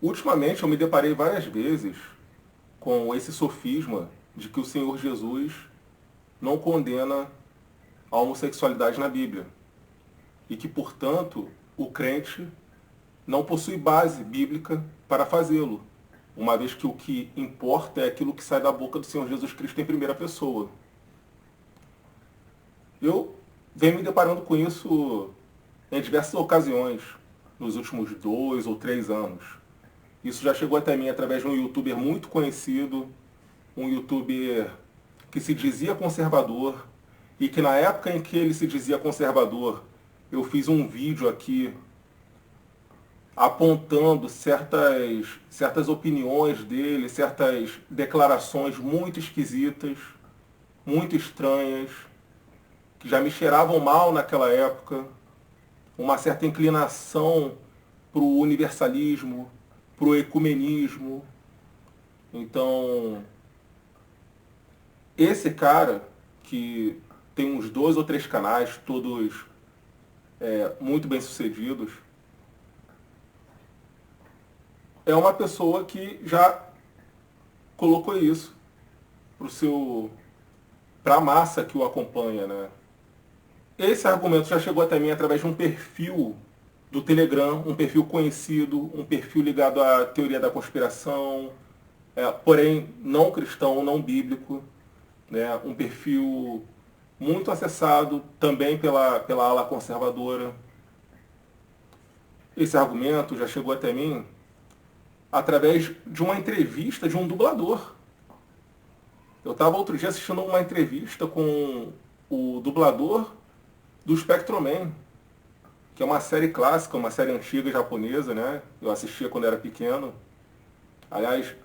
Ultimamente eu me deparei várias vezes com esse sofisma de que o Senhor Jesus não condena a homossexualidade na Bíblia e que, portanto, o crente não possui base bíblica para fazê-lo, uma vez que o que importa é aquilo que sai da boca do Senhor Jesus Cristo em primeira pessoa. Eu venho me deparando com isso em diversas ocasiões, nos últimos 2 ou 3 anos. Isso já chegou até mim através de um youtuber muito conhecido, um youtuber que se dizia conservador e que na época em que ele se dizia conservador, eu fiz um vídeo aqui apontando certas opiniões dele, certas declarações muito esquisitas, muito estranhas, que já me cheiravam mal naquela época, uma certa inclinação para o universalismo, para o ecumenismo. Então, esse cara, que tem uns 2 ou 3 canais, todos muito bem sucedidos, é uma pessoa que já colocou isso para a massa que o acompanha, né? Esse argumento já chegou até mim através de um perfil do Telegram, um perfil conhecido, um perfil ligado à teoria da conspiração, porém não cristão, não bíblico, né? Um perfil muito acessado também pela ala conservadora. Esse argumento já chegou até mim através de uma entrevista de um dublador. Eu estava outro dia assistindo uma entrevista com o dublador do Spectroman, que é uma série clássica, uma série antiga japonesa, né? Eu assistia quando era pequeno. Aliás,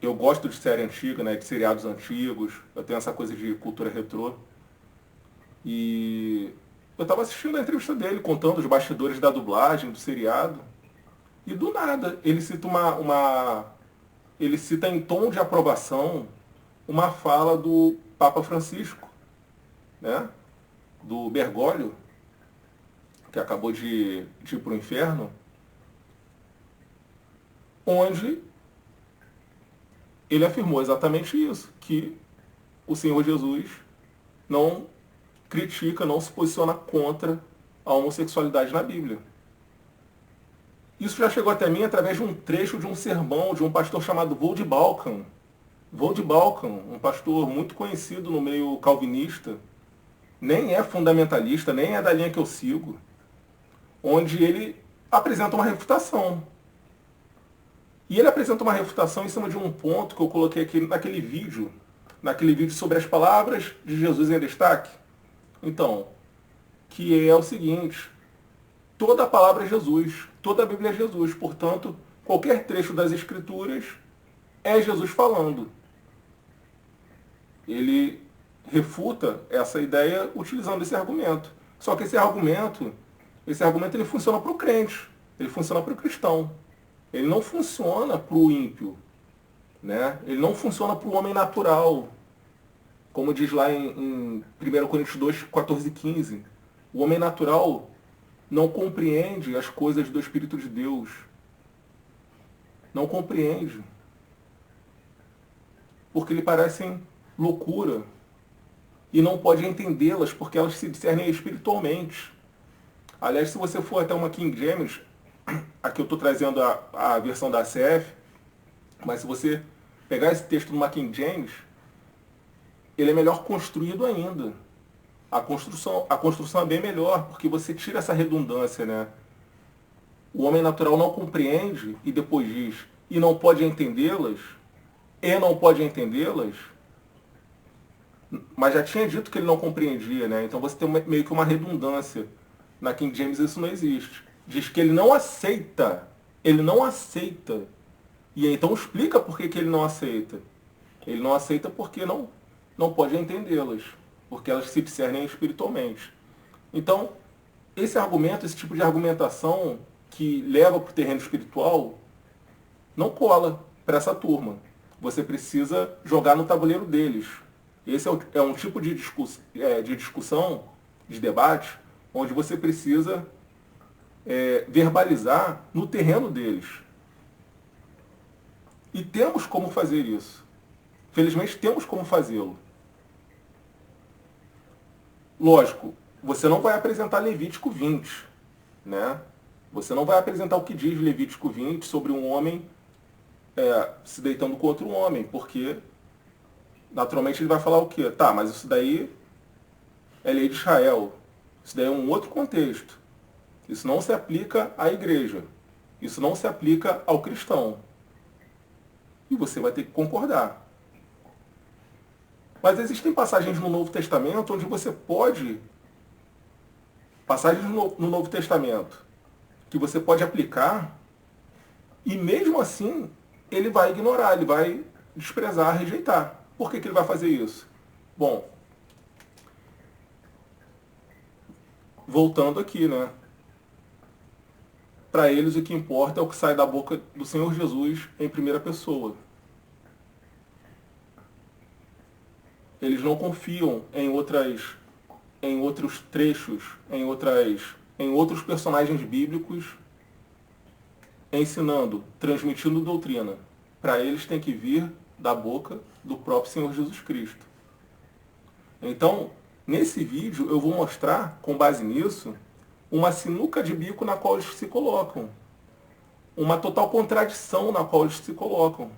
eu gosto de série antiga, né? De seriados antigos. Eu tenho essa coisa de cultura retrô. E eu estava assistindo a entrevista dele, contando os bastidores da dublagem, do seriado. E do nada, ele cita em tom de aprovação uma fala do Papa Francisco, né? Do Bergoglio, que acabou de ir para o inferno, onde ele afirmou exatamente isso, que o Senhor Jesus não critica, não se posiciona contra a homossexualidade na Bíblia. Isso já chegou até mim através de um trecho de um sermão de um pastor chamado Vold Balkan. Vold Balkan, um pastor muito conhecido no meio calvinista, nem é fundamentalista, nem é da linha que eu sigo, onde ele apresenta uma refutação. E ele apresenta uma refutação em cima de um ponto que eu coloquei aqui naquele vídeo sobre as palavras de Jesus em destaque. Então, que é o seguinte: toda a palavra é Jesus, toda a Bíblia é Jesus, portanto, qualquer trecho das Escrituras é Jesus falando. Ele refuta essa ideia utilizando esse argumento. Só que esse argumento ele funciona para o crente, ele funciona para o cristão. Ele não funciona para o ímpio, né? Ele não funciona para o homem natural. Como diz lá em 1 Coríntios 2, 14 e 15. O homem natural não compreende as coisas do Espírito de Deus. Não compreende. Porque lhe parecem loucura. E não pode entendê-las porque elas se discernem espiritualmente. Aliás, se você for até uma King James, aqui eu estou trazendo a versão da ACF, mas se você pegar esse texto numa King James, ele é melhor construído ainda. A construção é bem melhor, porque você tira essa redundância, né? O homem natural não compreende e depois diz, e não pode entendê-las, mas já tinha dito que ele não compreendia, né? Então você tem meio que uma redundância. Na King James isso não existe. Diz que ele não aceita. Ele não aceita. E então explica por que ele não aceita. Ele não aceita porque não pode entendê-las. Porque elas se discernem espiritualmente. Então, esse tipo de argumentação que leva para o terreno espiritual, não cola para essa turma. Você precisa jogar no tabuleiro deles. Esse é um tipo de discussão, de debate, onde você precisa verbalizar no terreno deles. E temos como fazer isso. Felizmente temos como fazê-lo. Lógico, você não vai apresentar Levítico 20, né? Você não vai apresentar o que diz Levítico 20 sobre um homem se deitando com outro homem, porque naturalmente ele vai falar o quê? Tá, mas isso daí é lei de Israel. Isso daí é um outro contexto. Isso não se aplica à igreja. Isso não se aplica ao cristão. E você vai ter que concordar. Mas existem passagens no Novo Testamento onde você pode... Passagens no Novo Testamento que você pode aplicar e mesmo assim ele vai ignorar, ele vai desprezar, rejeitar. Por que ele vai fazer isso? Bom, voltando aqui, né? Para eles o que importa é o que sai da boca do Senhor Jesus em primeira pessoa. Eles não confiam em outros trechos, em outros personagens bíblicos ensinando, transmitindo doutrina. Para eles tem que vir da boca do próprio Senhor Jesus Cristo. Então, nesse vídeo eu vou mostrar, com base nisso, uma sinuca de bico na qual eles se colocam. Uma total contradição na qual eles se colocam.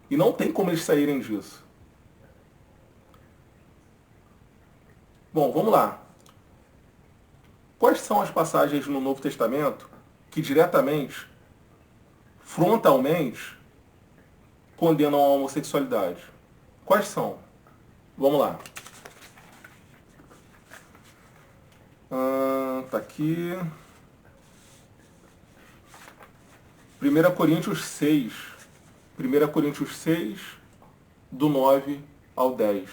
E não tem como eles saírem disso. Bom, vamos lá. Quais são as passagens no Novo Testamento que diretamente, frontalmente, condenam a homossexualidade? Quais são? Vamos lá. Tá aqui. 1 Coríntios 6. 1 Coríntios 6, do 9 ao 10.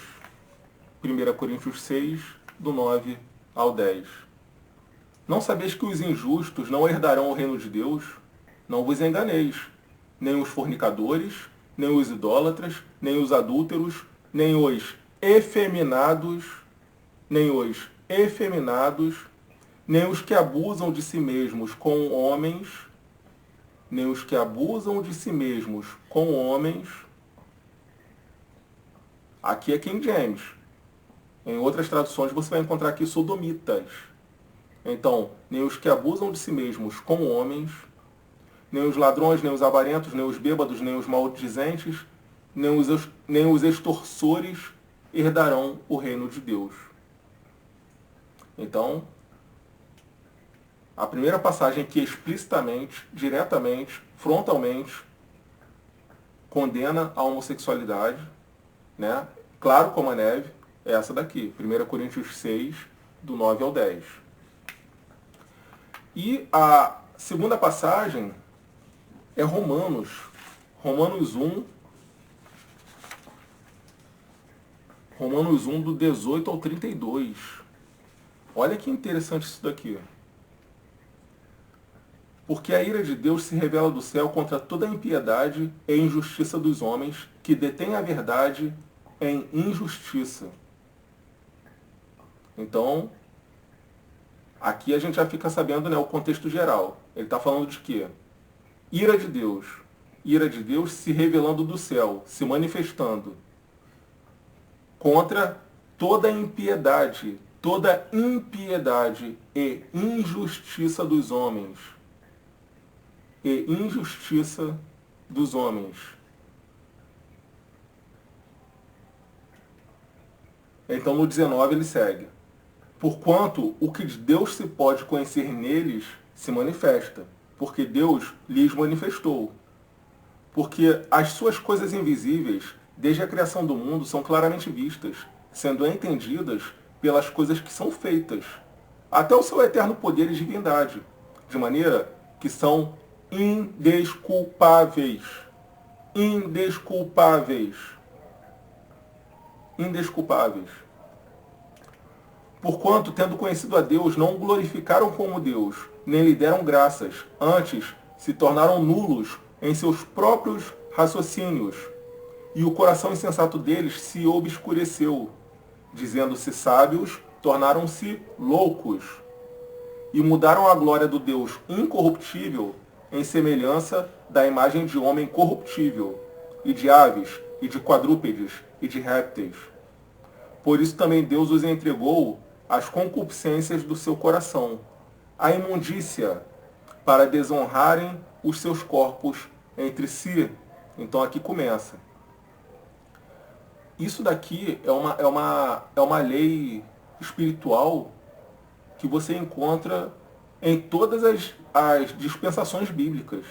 1 Coríntios 6, do 9 ao 10. Não sabeis que os injustos não herdarão o reino de Deus? Não vos enganeis. Nem os fornicadores, nem os idólatras, nem os adúlteros, nem os efeminados, nem os que abusam de si mesmos com homens, Aqui é King James. Em outras traduções você vai encontrar aqui sodomitas. Então, nem os que abusam de si mesmos com homens, nem os ladrões, nem os avarentos, nem os bêbados, nem os maldizentes, nem os extorsores herdarão o reino de Deus. Então, a primeira passagem que explicitamente, diretamente, frontalmente, condena a homossexualidade, né? Claro como a neve, é essa daqui, 1 Coríntios 6, do 9 ao 10. E a segunda passagem é Romanos 1, do 18 ao 32. Olha que interessante isso daqui. Porque a ira de Deus se revela do céu contra toda a impiedade e injustiça dos homens que detêm a verdade em injustiça. Então, aqui a gente já fica sabendo, né, o contexto geral. Ele está falando de quê? Ira de Deus. Ira de Deus se revelando do céu, se manifestando contra toda impiedade e injustiça dos homens. Então no 19 ele segue. Porquanto o que de Deus se pode conhecer neles se manifesta, porque Deus lhes manifestou. Porque as suas coisas invisíveis, desde a criação do mundo, são claramente vistas, sendo entendidas pelas coisas que são feitas, até o seu eterno poder e divindade, de maneira que são indesculpáveis. Porquanto, tendo conhecido a Deus, não o glorificaram como Deus, nem lhe deram graças. Antes, se tornaram nulos em seus próprios raciocínios. E o coração insensato deles se obscureceu. Dizendo-se sábios, tornaram-se loucos. E mudaram a glória do Deus incorruptível em semelhança da imagem de homem corruptível, e de aves, e de quadrúpedes, e de répteis. Por isso também Deus os entregou às concupiscências do seu coração, à imundícia, para desonrarem os seus corpos entre si. Então aqui começa. Isso daqui é uma lei espiritual que você encontra em todas as dispensações bíblicas.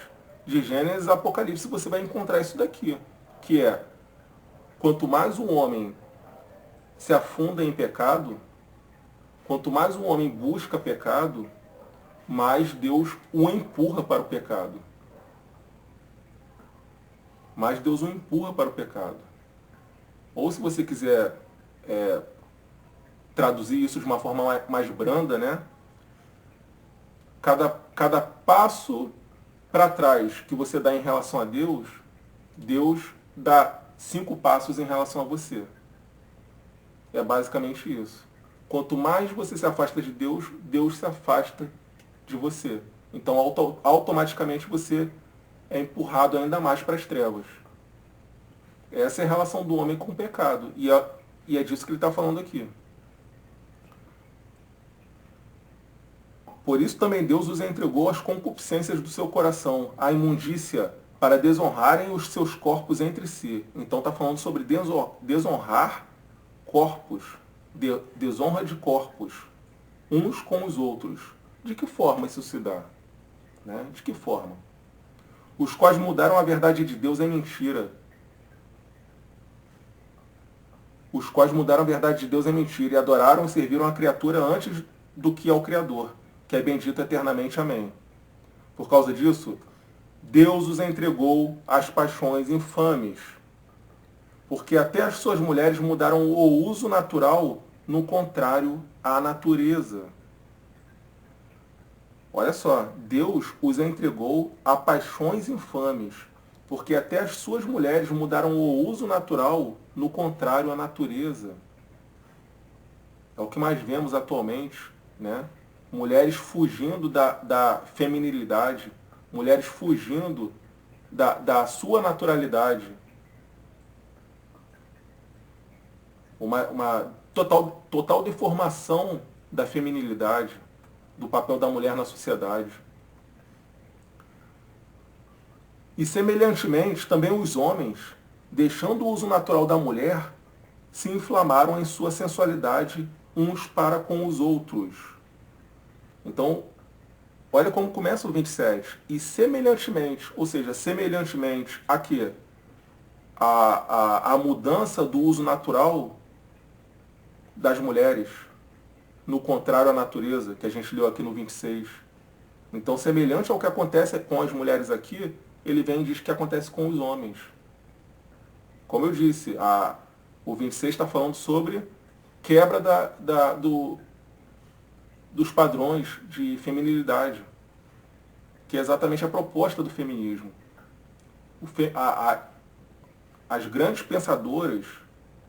De Gênesis a Apocalipse você vai encontrar isso daqui, que é, quanto mais um homem se afunda em pecado, quanto mais um homem busca pecado, mais Deus o empurra para o pecado. Mais Deus o empurra para o pecado. Ou se você quiser traduzir isso de uma forma mais branda, né? Cada passo para trás que você dá em relação a Deus, Deus dá 5 passos em relação a você. É basicamente isso. Quanto mais você se afasta de Deus, Deus se afasta de você. Então, automaticamente você é empurrado ainda mais para as trevas. Essa é a relação do homem com o pecado. E é disso que ele está falando aqui. Por isso também Deus os entregou às concupiscências do seu coração, à imundícia, para desonrarem os seus corpos entre si. Então está falando sobre desonrar corpos, desonra de corpos, uns com os outros. De que forma isso se dá? Né? De que forma? Os quais mudaram a verdade de Deus em mentira. Os quais mudaram a verdade de Deus em mentira e adoraram e serviram a criatura antes do que ao Criador, que é bendito eternamente. Amém. Por causa disso, Deus os entregou às paixões infames, porque até as suas mulheres mudaram o uso natural no contrário à natureza. Olha só, Deus os entregou a paixões infames, porque até as suas mulheres mudaram o uso natural no contrário à natureza. É o que mais vemos atualmente, né? Mulheres fugindo da feminilidade, mulheres fugindo da sua naturalidade. Uma total deformação da feminilidade, do papel da mulher na sociedade. E semelhantemente, também os homens, deixando o uso natural da mulher, se inflamaram em sua sensualidade uns para com os outros. Então, olha como começa o 27. E semelhantemente, ou seja, semelhantemente a quê? A mudança do uso natural das mulheres, no contrário à natureza, que a gente leu aqui no 26. Então, semelhante ao que acontece com as mulheres aqui, ele vem e diz que acontece com os homens. Como eu disse, o 26 está falando sobre quebra dos padrões de feminilidade, que é exatamente a proposta do feminismo. As grandes pensadoras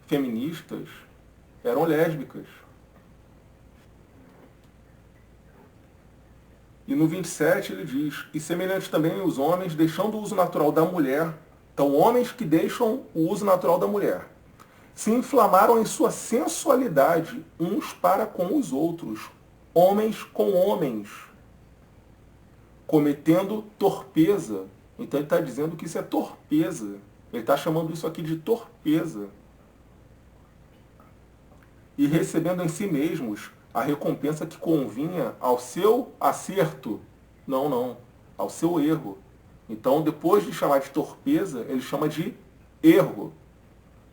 feministas eram lésbicas. E no 27 ele diz, e semelhante também os homens, deixando o uso natural da mulher, então homens que deixam o uso natural da mulher, se inflamaram em sua sensualidade uns para com os outros, homens com homens, cometendo torpeza. Então ele está dizendo que isso é torpeza. Ele está chamando isso aqui de torpeza. E recebendo em si mesmos a recompensa que convinha ao seu acerto. Não, ao seu erro. Então, depois de chamar de torpeza, ele chama de erro.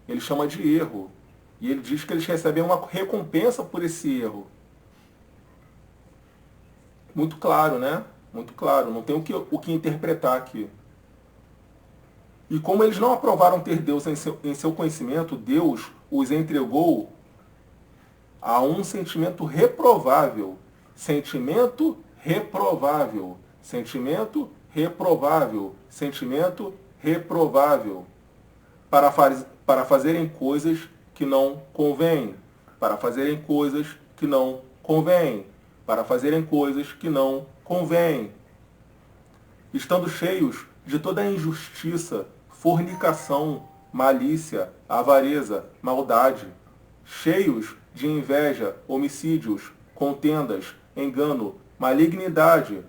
Ele chama de erro. E ele diz que eles recebem uma recompensa por esse erro. Muito claro, né? Muito claro. Não tem o que interpretar aqui. E como eles não aprovaram ter Deus em seu conhecimento, Deus os entregou a um sentimento reprovável. Sentimento reprovável. Sentimento reprovável. Sentimento reprovável. Para fazerem coisas que não convêm. Para fazerem coisas que não convêm. Para fazerem coisas que não convêm. estando cheios de toda a injustiça, fornicação, malícia, avareza, maldade, cheios de inveja, homicídios, contendas, engano, malignidade,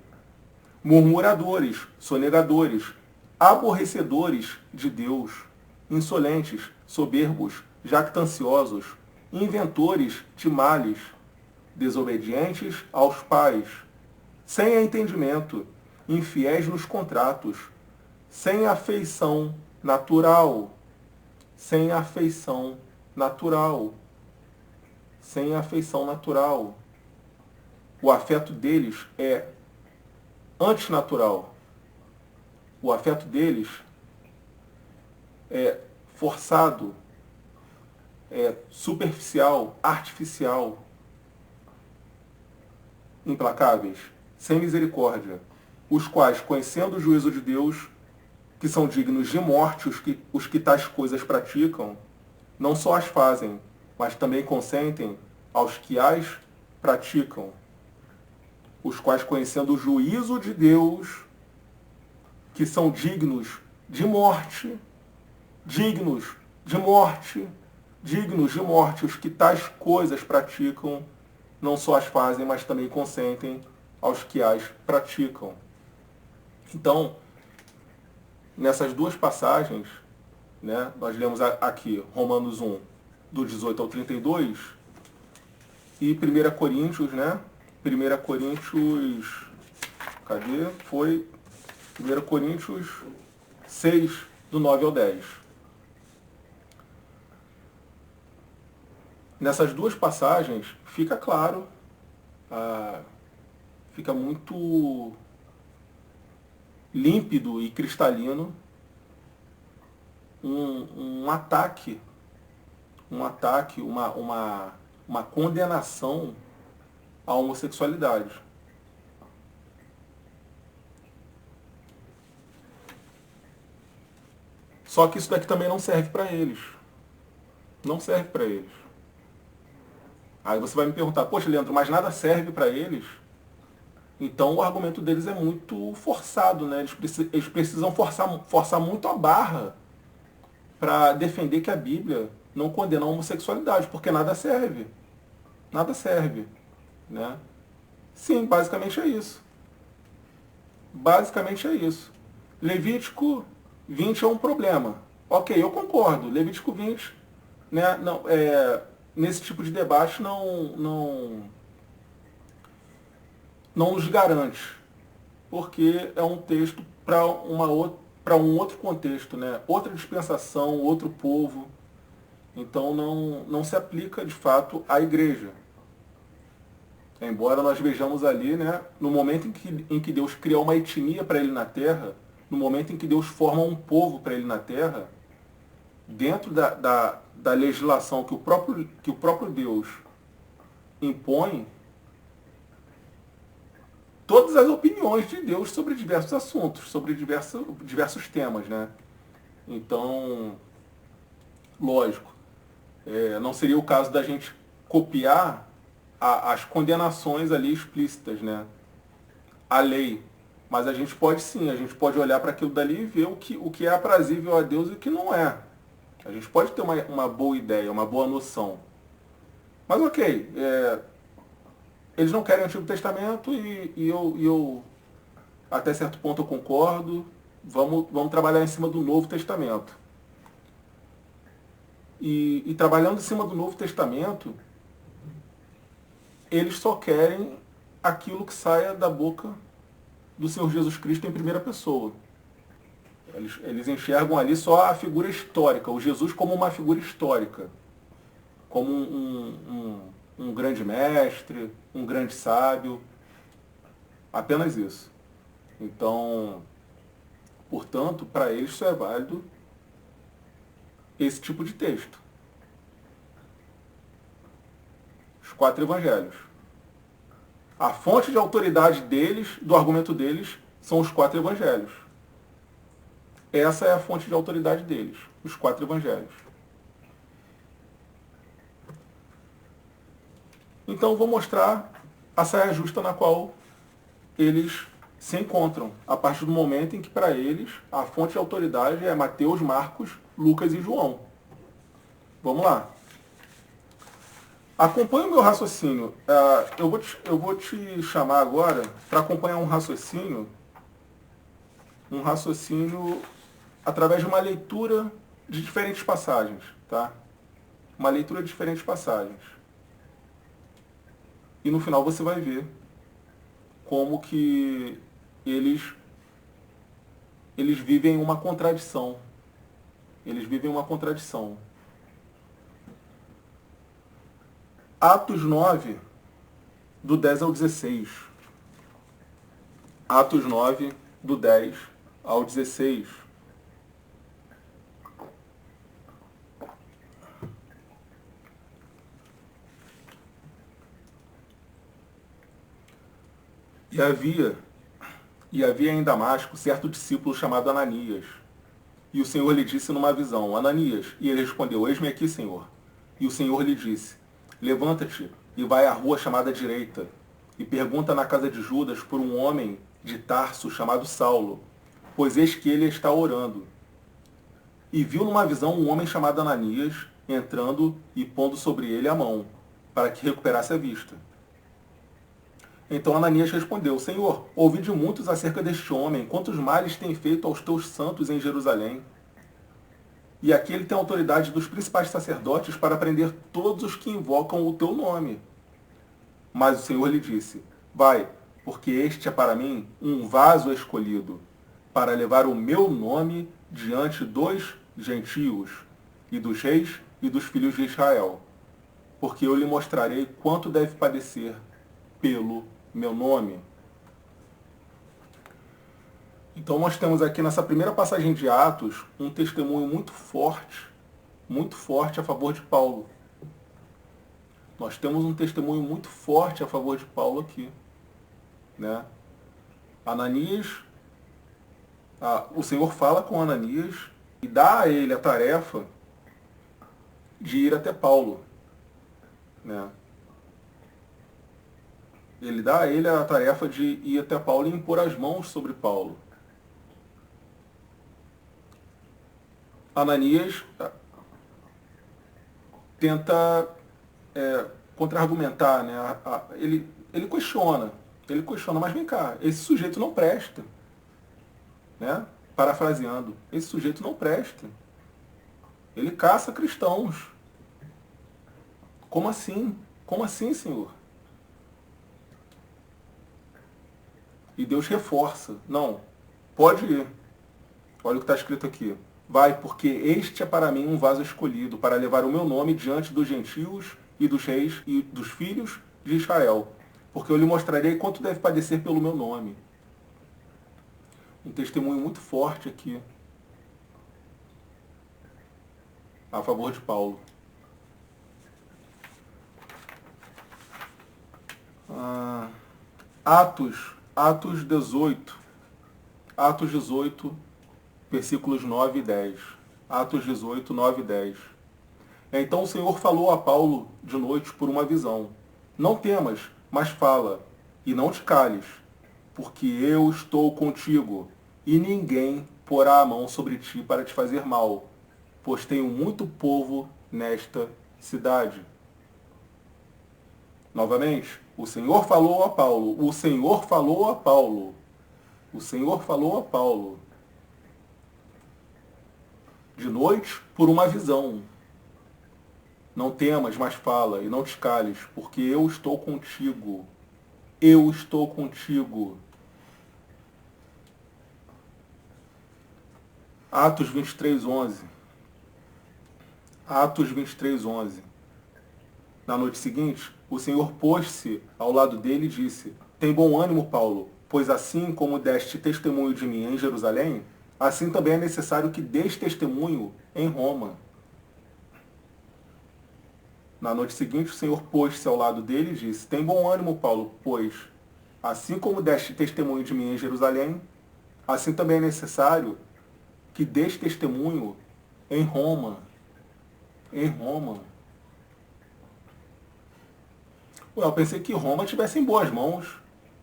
murmuradores, sonegadores, aborrecedores de Deus, insolentes, soberbos, jactanciosos, inventores de males, desobedientes aos pais, sem entendimento, infiéis nos contratos, sem afeição natural, sem afeição natural, sem afeição natural. O afeto deles é antinatural. O afeto deles é forçado, é superficial, artificial, implacáveis, sem misericórdia, os quais, conhecendo o juízo de Deus, que são dignos de morte os que tais coisas praticam, não só as fazem, mas também consentem aos que as praticam, os quais, conhecendo o juízo de Deus, que são dignos de morte, dignos de morte, dignos de morte, os que tais coisas praticam, não só as fazem, mas também consentem aos que as praticam. Então, nessas duas passagens, né, nós lemos aqui Romanos 1, do 18 ao 32, e 1 Coríntios, né? 1 Coríntios, cadê? Foi 1 Coríntios 6, do 9 ao 10. Nessas duas passagens, fica claro, fica muito límpido e cristalino um ataque, uma condenação à homossexualidade. Só que isso daqui também não serve para eles. Não serve para eles. Aí você vai me perguntar, poxa, Leandro, mas nada serve para eles? Então o argumento deles é muito forçado, né? Eles precisam forçar muito a barra para defender que a Bíblia não condena a homossexualidade, porque nada serve. Nada serve, né? Sim, basicamente é isso. Basicamente é isso. Levítico 20 é um problema. Ok, eu concordo. Levítico 20, né, não, nesse tipo de debate não nos garante, porque é um texto para um outro contexto, né? Outra dispensação, outro povo. Então não se aplica de fato à igreja. Embora nós vejamos ali, né, no momento em que Deus cria uma etnia para ele na terra, no momento em que Deus forma um povo para ele na terra, dentro da legislação que o próprio Deus impõe, todas as opiniões de Deus sobre diversos assuntos, sobre diversos temas, né? Então, lógico, não seria o caso da gente copiar as condenações ali explícitas, né? A lei. Mas a gente pode sim, a gente pode olhar para aquilo dali e ver o que é aprazível a Deus e o que não é. A gente pode ter uma boa ideia, uma boa noção. Mas ok, eles não querem o Antigo Testamento e eu até certo ponto eu concordo. Vamos trabalhar em cima do Novo Testamento. E trabalhando em cima do Novo Testamento, eles só querem aquilo que saia da boca do Senhor Jesus Cristo em primeira pessoa. Eles enxergam ali só a figura histórica, o Jesus como uma figura histórica, como um grande mestre, um grande sábio, apenas isso. Então, portanto, para eles só é válido esse tipo de texto. Os 4 evangelhos. A fonte de autoridade deles, do argumento deles, são os 4 evangelhos. Essa é a fonte de autoridade deles, os 4 evangelhos. Então vou mostrar a saia justa na qual eles se encontram, a partir do momento em que, para eles, a fonte de autoridade é Mateus, Marcos, Lucas e João. Vamos lá. Acompanhe o meu raciocínio. Eu vou te chamar agora para acompanhar um raciocínio através de uma leitura de diferentes passagens, tá? Uma leitura de diferentes passagens. E no final você vai ver como que eles vivem uma contradição. Eles vivem uma contradição. Atos 9, do 10 ao 16. Atos 9, do 10 ao 16. E havia em Damasco certo discípulo chamado Ananias. E o Senhor lhe disse numa visão, Ananias. E ele respondeu, eis-me aqui, Senhor. E o Senhor lhe disse, levanta-te e vai à rua chamada direita, e pergunta na casa de Judas por um homem de Tarso chamado Saulo, pois eis que ele está orando. E viu numa visão um homem chamado Ananias entrando e pondo sobre ele a mão, para que recuperasse a vista. Então Ananias respondeu, Senhor, ouvi de muitos acerca deste homem, quantos males tem feito aos teus santos em Jerusalém. E aqui ele tem a autoridade dos principais sacerdotes para prender todos os que invocam o teu nome. Mas o Senhor lhe disse, vai, porque este é para mim um vaso escolhido, para levar o meu nome diante dos gentios, e dos reis e dos filhos de Israel. Porque eu lhe mostrarei quanto deve padecer pelo meu nome. Então nós temos aqui nessa primeira passagem de Atos um testemunho muito forte a favor de Paulo. Nós temos um testemunho muito forte a favor de Paulo aqui, né? Ananias, o Senhor fala com Ananias e dá a ele a tarefa de ir até Paulo, né? Ele dá a ele a tarefa de ir até Paulo e impor as mãos sobre Paulo. Ananias tenta contra-argumentar, né? Ele questiona, mas vem cá, esse sujeito não presta, né? Parafraseando, esse sujeito não presta. Ele caça cristãos. Como assim? Como assim, Senhor? E Deus reforça. Não, pode ir. Olha o que está escrito aqui. Vai, porque este é para mim um vaso escolhido, para levar o meu nome diante dos gentios e dos reis e dos filhos de Israel. Porque eu lhe mostrarei quanto deve padecer pelo meu nome. Um testemunho muito forte aqui a favor de Paulo. Atos 18. Atos 18, versículos 9 e 10. Atos 18, 9 e 10. Então o Senhor falou a Paulo de noite por uma visão. Não temas, mas fala, e não te cales, porque eu estou contigo, e ninguém porá a mão sobre ti para te fazer mal, pois tenho muito povo nesta cidade. Novamente, o Senhor falou a Paulo, o Senhor falou a Paulo, o Senhor falou a Paulo, de noite por uma visão. Não temas, mas fala, e não te cales, porque eu estou contigo. Eu estou contigo. Atos 23, 11. Atos 23, 11. Na noite seguinte, o Senhor pôs-se ao lado dele e disse, tem bom ânimo, Paulo, pois assim como deste testemunho de mim em Jerusalém, assim também é necessário que dês testemunho em Roma. Na noite seguinte, o Senhor pôs-se ao lado dele e disse, tem bom ânimo, Paulo, pois assim como deste testemunho de mim em Jerusalém, assim também é necessário que dês testemunho em Roma. Em Roma. Eu pensei que Roma estivesse em boas mãos.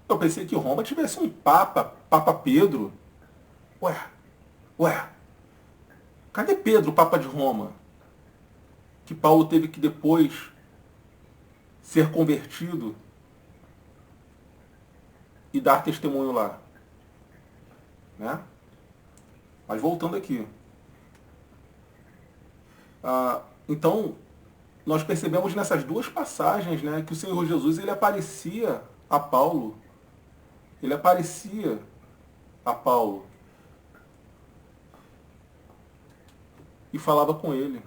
Eu pensei que Roma tivesse um Papa Pedro. Ué, cadê Pedro, Papa de Roma? Que Paulo teve que depois ser convertido e dar testemunho lá. Né? Mas voltando aqui. Então, nós percebemos nessas duas passagens, né, que o Senhor Jesus ele aparecia a Paulo. Ele aparecia a Paulo e falava com ele.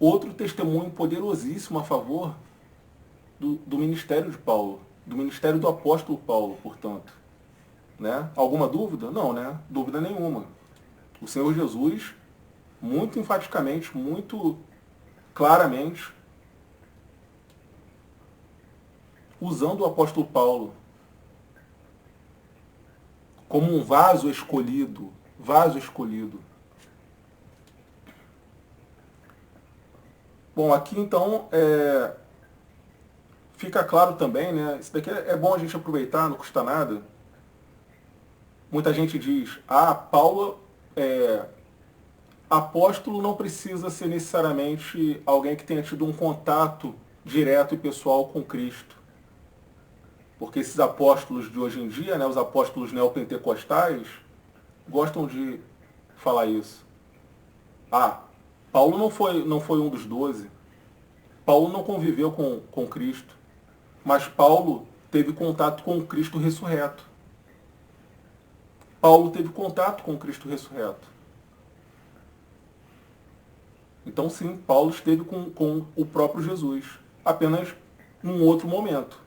Outro testemunho poderosíssimo a favor do ministério de Paulo, do ministério do apóstolo Paulo, portanto. Né? Alguma dúvida? Não, né? Dúvida nenhuma. O Senhor Jesus, muito enfaticamente, muito claramente, usando o apóstolo Paulo como um vaso escolhido, Bom, aqui então fica claro também, né? Isso daqui é bom a gente aproveitar, não custa nada. Muita gente diz, Paulo apóstolo não precisa ser necessariamente alguém que tenha tido um contato direto e pessoal com Cristo. Porque esses apóstolos de hoje em dia, né, os apóstolos neopentecostais, gostam de falar isso. Paulo não foi um dos 12. Paulo não conviveu com Cristo. Mas Paulo teve contato com o Cristo ressurreto. Paulo teve contato com o Cristo ressurreto. Então sim, Paulo esteve com o próprio Jesus. Apenas num outro momento.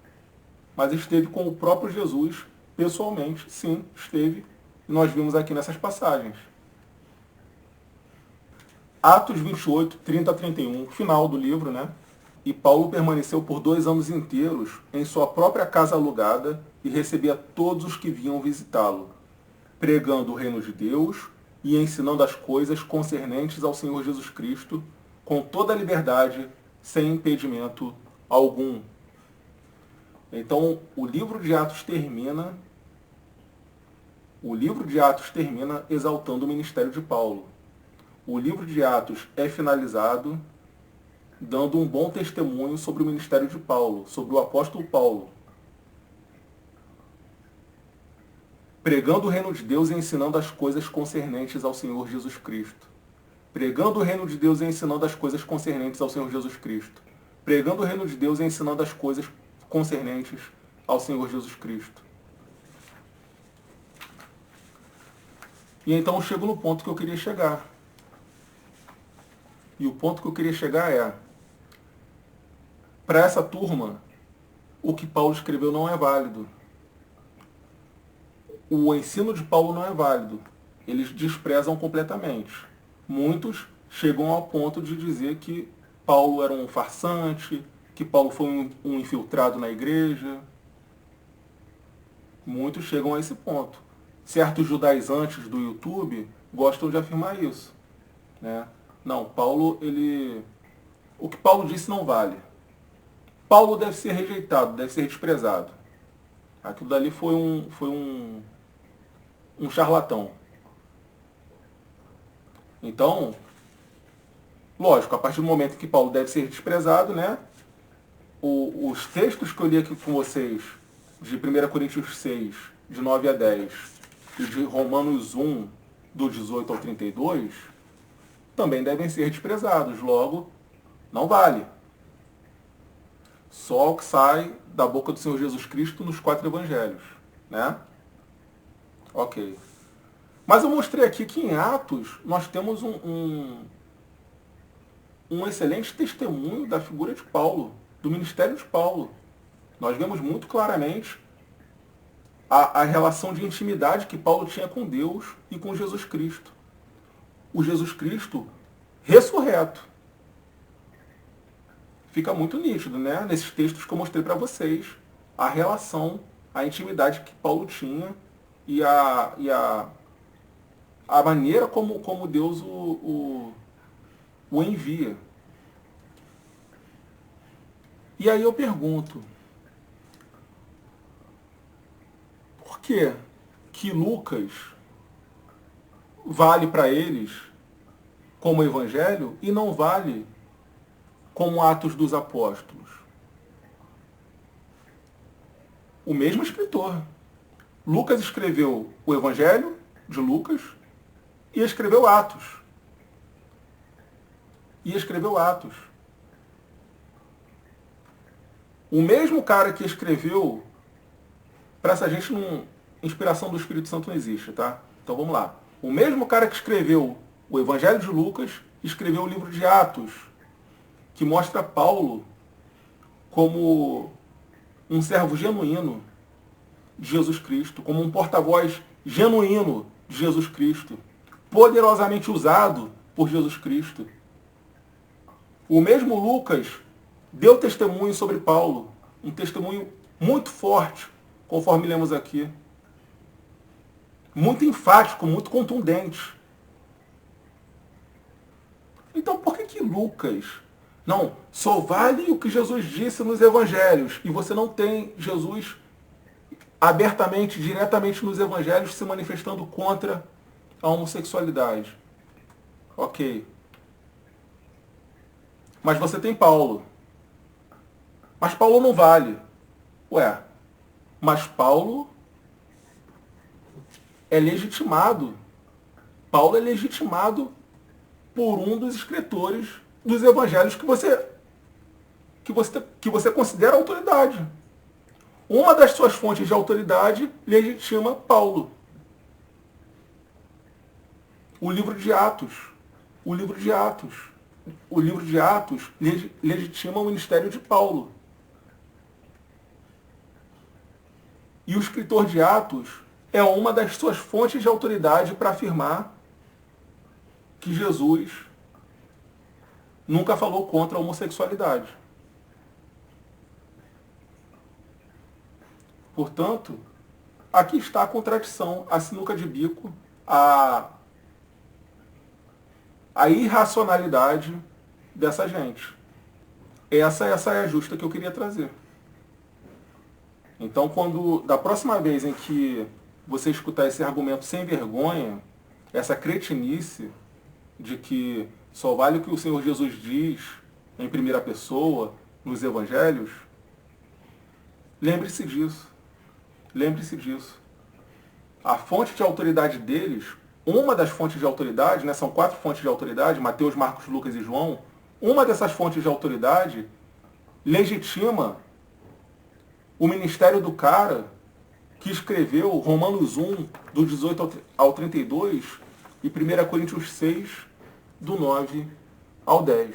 Mas esteve com o próprio Jesus pessoalmente. Sim, esteve. E nós vimos aqui nessas passagens. Atos 28, 30 a 31, final do livro, né? E Paulo permaneceu por 2 anos inteiros em sua própria casa alugada e recebia todos os que vinham visitá-lo, pregando o reino de Deus e ensinando as coisas concernentes ao Senhor Jesus Cristo, com toda a liberdade, sem impedimento algum. Então, o livro de Atos termina exaltando o ministério de Paulo. O livro de Atos é finalizado dando um bom testemunho sobre o ministério de Paulo, sobre o apóstolo Paulo. Pregando o reino de Deus e ensinando as coisas concernentes ao Senhor Jesus Cristo. Pregando o reino de Deus e ensinando as coisas concernentes ao Senhor Jesus Cristo. Pregando o reino de Deus e ensinando as coisas concernentes ao Senhor Jesus Cristo. E então eu chego no ponto que eu queria chegar. E o ponto que eu queria chegar é, para essa turma, o que Paulo escreveu não é válido. O ensino de Paulo não é válido. Eles desprezam completamente. Muitos chegam ao ponto de dizer que Paulo era um farsante, que Paulo foi um infiltrado na igreja. Muitos chegam a esse ponto. Certos judaizantes do YouTube gostam de afirmar isso. Né? Não, Paulo, o que Paulo disse não vale. Paulo deve ser rejeitado, deve ser desprezado. Aquilo dali foi um charlatão. Então, lógico, a partir do momento que Paulo deve ser desprezado, né? Os textos que eu li aqui com vocês, de 1 Coríntios 6, de 9 a 10, e de Romanos 1, do 18 ao 32, também devem ser desprezados. Logo, não vale. Só o que sai da boca do Senhor Jesus Cristo nos 4 evangelhos. Né? Ok. Mas eu mostrei aqui que em Atos nós temos um excelente testemunho da figura de Paulo, do ministério de Paulo. Nós vemos muito claramente a relação de intimidade que Paulo tinha com Deus e com Jesus Cristo. O Jesus Cristo ressurreto. Fica muito nítido, né? Nesses textos que eu mostrei para vocês, a relação, a intimidade que Paulo tinha e a maneira como Deus o envia. E aí eu pergunto, que que Lucas vale para eles como evangelho e não vale como Atos dos Apóstolos? O mesmo escritor. Lucas escreveu o Evangelho de Lucas e escreveu Atos. E escreveu Atos. O mesmo cara que escreveu, para essa gente não, inspiração do Espírito Santo não existe, tá? Então vamos lá. O mesmo cara que escreveu o Evangelho de Lucas escreveu o livro de Atos, que mostra Paulo como um servo genuíno de Jesus Cristo, como um porta-voz genuíno de Jesus Cristo, poderosamente usado por Jesus Cristo. O mesmo Lucas deu testemunho sobre Paulo, um testemunho muito forte, conforme lemos aqui. Muito enfático, muito contundente. Então por que Lucas... Não, só vale o que Jesus disse nos evangelhos, e você não tem Jesus abertamente, diretamente nos evangelhos, se manifestando contra a homossexualidade. Ok. Mas você tem Paulo. Mas Paulo não vale. Ué, mas Paulo é legitimado. Paulo é legitimado por um dos escritores dos evangelhos que você considera autoridade. Uma das suas fontes de autoridade legitima Paulo. O livro de Atos. O livro de Atos. O livro de Atos legitima o ministério de Paulo. E o escritor de Atos é uma das suas fontes de autoridade para afirmar que Jesus nunca falou contra a homossexualidade. Portanto, aqui está a contradição, a sinuca de bico, a irracionalidade dessa gente. Essa é a justa que eu queria trazer. Então, da próxima vez em que você escutar esse argumento sem vergonha, essa cretinice de que só vale o que o Senhor Jesus diz em primeira pessoa, nos evangelhos, lembre-se disso. Lembre-se disso. A fonte de autoridade deles, uma das fontes de autoridade, né, são 4 fontes de autoridade, Mateus, Marcos, Lucas e João, uma dessas fontes de autoridade legitima o ministério do cara que escreveu Romanos 1, do 18 ao 32, e 1 Coríntios 6, do 9 ao 10.